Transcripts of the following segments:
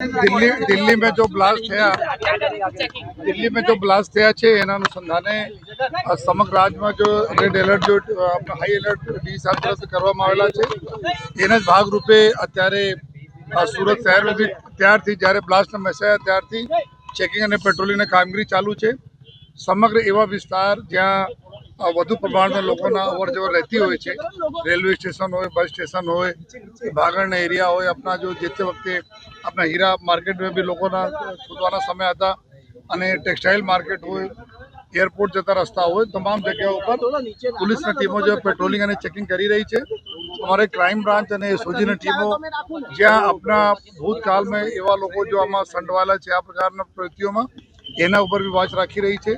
दिल्ली में जो ब्लास्ट થયા છે એના અનુસંધાને સમગ્ર રાજ્યમાં जो રેડ એલર્ટ जो હાઈ એલર્ટ ડીસાર તરફથી કરવામાં આવેલા છે એના જ ભાગરૂપે અત્યારે સુરત શહેરમાં બી ત્યારથી જ્યારે બ્લાસ્ટનો મેસેજ આવ્યા ત્યારથી ચેકિંગ અને પેટ્રોલિંગની કામગીરી ચાલુ છે। સમગ્ર એવા વિસ્તાર જ્યાં વધુ પ્રમાણમાં લોકોના અવર જવર રહેતી હોય છે, રેલવે સ્ટેશન હોય, બસ स्टेशन હોય, ભાગળના એરિયા હોય, अपना जो જે તે વખતે अपना हीरा मार्केट में भी लोगोना छूटवाना समय आता અને ટેક્સટાઇલ માર્કેટ હોય, એરપોર્ટ જતા રસ્તા હોય, તમામ જગ્યાઓ પર પોલીસની ટીમો जो પેટ્રોલિંગ અને ચેકિંગ કરી રહી છે। हमारे क्राइम ब्रांच અને એસઓજીની ટીમો જ્યાં આપણા ભૂતકાળમાં એવા લોકો જો આમાં સંડવાયેલા છે આ પ્રકારના પ્રવૃત્તિઓમાં એના ઉપર भी वॉच રાખી રહી છે।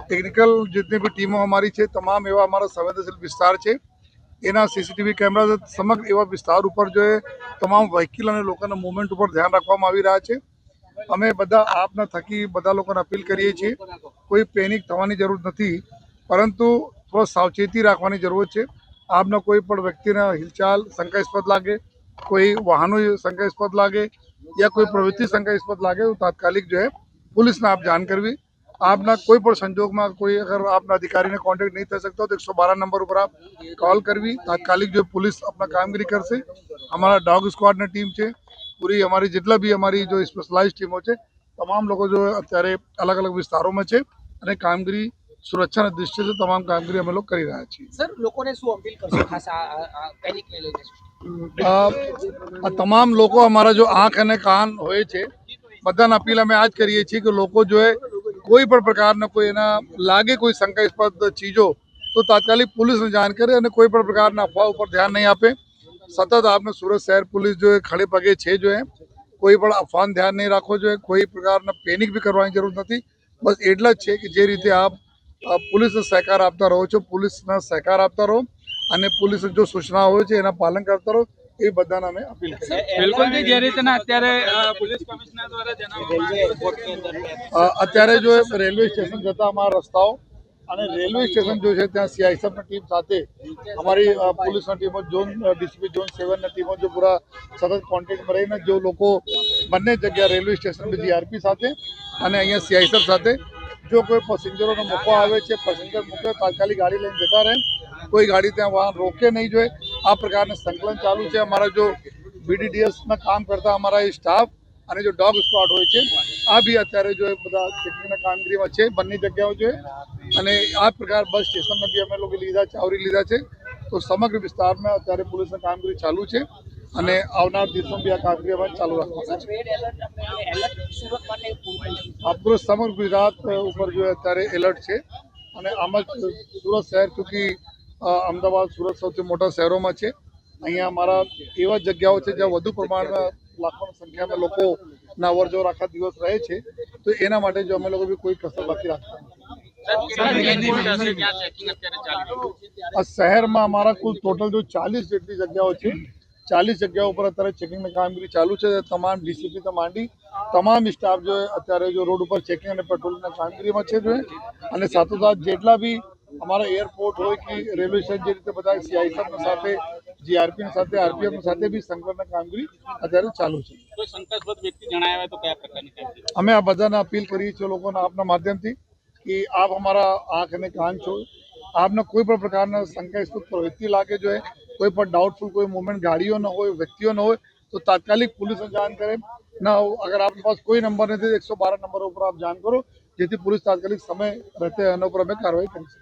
टेक्निकल जितनी भी टीमों हमारी है तमाम एवं हमारा संवेदनशील विस्तार है एना सीसीटीवी कैमरा समग्र एवं विस्तार पर जो है तमाम व्हीकल और लोगों मूवमेंट पर ध्यान रखवामां आवी रह्या छे। अमे बधा आपना थकी बधा लोकोने अपील करीए छीए कोई पेनिक थवानी जरूर नहीं, परंतु थोड़ा सावचेती राखवानी जरूरत है। आपने कोई पण व्यक्तिने हिलचाल शंकास्पद लागे, कोई वाहनों शंकास्पद लागे या कोई प्रवृत्ति शंकास्पद लागे तो तात्कालिक जो है पुलिस ने आप जान करवी। आपना कोई पण संजोग में कोई अगर आपना अधिकारी ने कॉन्टेक्ट नहीं कर सकता तो 112 नंबर पर आप कॉल करवी, तात्कालिक जो पुलिस अपना कामगिरी करसे। हमारा डॉग स्क्वाड ने टीम है पूरी, हमारी जितना भी हमारी जो स्पेशलाइज टीमों है तमाम लोग जो अत्यारे अलग अलग विस्तारों में है अने कामगिरी सुरक्षा दृष्टि से तमाम कामगिरी अमे लोग करी रह्या छीए। सर लोकोने शुं अपील करशो खास आ पेनिक ने लईने? तमाम लोग हमारा जो आँख अने कान होय छे बधाने अपील अमे आज करीए छीए कि लोग जो है कोई पण प्रकारना कोई एना लागे कोई शंकास्पद चीजों तो तात्कालिक पुलिस ने जान करे और कोई पण प्रकारना अफवाह पर ध्यान नहीं आपे। सतत आपने सूरत शहर पुलिस जो है खड़े पगे छे जो है कोई पण अफवाह ध्यान नहीं राखो जो है कोई प्रकारना पेनिक भी करवानी जरूर नहीं। बस एटला ज छे कि जे रीते आप पुलिस ने सहकार आपता रहो छो पुलिसना सहकार आपता रहो અને पुलिस जो सूचना होय छे एना पालन करता रहो એ બધાને અમે અપીલ કરીએ। બિલકુલ જે રીતના અત્યારે પોલીસ કમિશનર દ્વારા જણાવવામાં અત્યારે જો રેલવે સ્ટેશન જતા અમારા રસ્તાઓ અને રેલવે સ્ટેશન जो है ત્યાં સીઆઈએસએફની ટીમ સાથે અમારી પોલીસની ટીમો ઝોન ડીસીપી ઝોન 7ની ટીમો जो પૂરા સતત કોન્ટેક્ટમાં રહીને जो લોકો બંને જગ્યા રેલવે સ્ટેશન પર જીઆરપી સાથે અને અહીંયા સીઆઈએસએફ સાથે जो कोई पैसेंजरों मूकवा आवे छे पैसेंजर मूके तात्कालिक गाड़ी लईने जता रहे, कोई गाड़ी त्या वाहन रोके नहीं जो आ प्रकार संकलन चालू है। हमारा जो बीडीडीएस ना काम करता हमारा स्टाफ और जो डॉग स्क्वाड होय छे आ भी अत्यारे जो बधा चेकिंगना कामगीरीमां छे बंने जग्याओ जो अने आ प्रकार बस स्टेशन में भी अमे लोग लीधा छे आवरी लीधा छे। तो समग्र विस्तार में अत्यारे पुलिसनी कामगीरी चालू है અને આવનાર દિવસોમાં બી આ કામગીરી અમે ચાલુ રાખવાના છે। પૂરો સમગ્ર ગુજરાત ઉપર જો અત્યારે એલર્ટ છે અને આમાં સુરત શહેર ચૂંકી અમદાવાદ સુરત સૌથી મોટા શહેરોમાં છે। અહીંયા અમારા એવા જગ્યાઓ છે જ્યાં વધુ પ્રમાણમાં લાખોની સંખ્યામાં લોકોના અવર જવર આખા દિવસ રહે છે તો એના માટે જો અમે લોકો બી કોઈ કસર બાકી રાખતા નથી। આ શહેરમાં અમારા કુલ ટોટલ जो 40 જેટલી જગ્યાઓ છે 40 जगहों पर अत्यारे चेकिंग में कामगीरी चालू है। तमाम डीसीपी तो मांडी तमाम स्टाफ जो है अत्यारे जो रोड पर चेकिंग और पेट्रोलिंग कामगीरी में है जो है और साथोसाथ जेटला भी हमारा एयरपोर्ट हो कि रेलवे स्टेशन जे रीते बताया सीआईएसएफ साथे जीआरपी साथे आरपीएफ साथे भी संकलन कामगीरी अत्यारे चालू है। कोई शंकास्पद व्यक्ति जणावे तो क्या प्रकारनी कामगीरी अमे आ बधाने अपील करीए छीए लोकोने आपना माध्यमथी कि आप हमारा आँख अने कान छो, आपने कोई पण प्रकारना शंकास्पद प्रवृत्ति लागे जो है कोई पर डाउटफुल कोई मूवमेंट गाड़ियों न हो व्यक्तियों न हो तो तात्कालिक पुलिस ने जान करें ना। अगर आपके पास कोई नंबर नहीं तो 112 नंबर पर आप जान करो जेથી पुलिस तात्कालिक समय रहते हैं पर हमें कार्रवाई करी।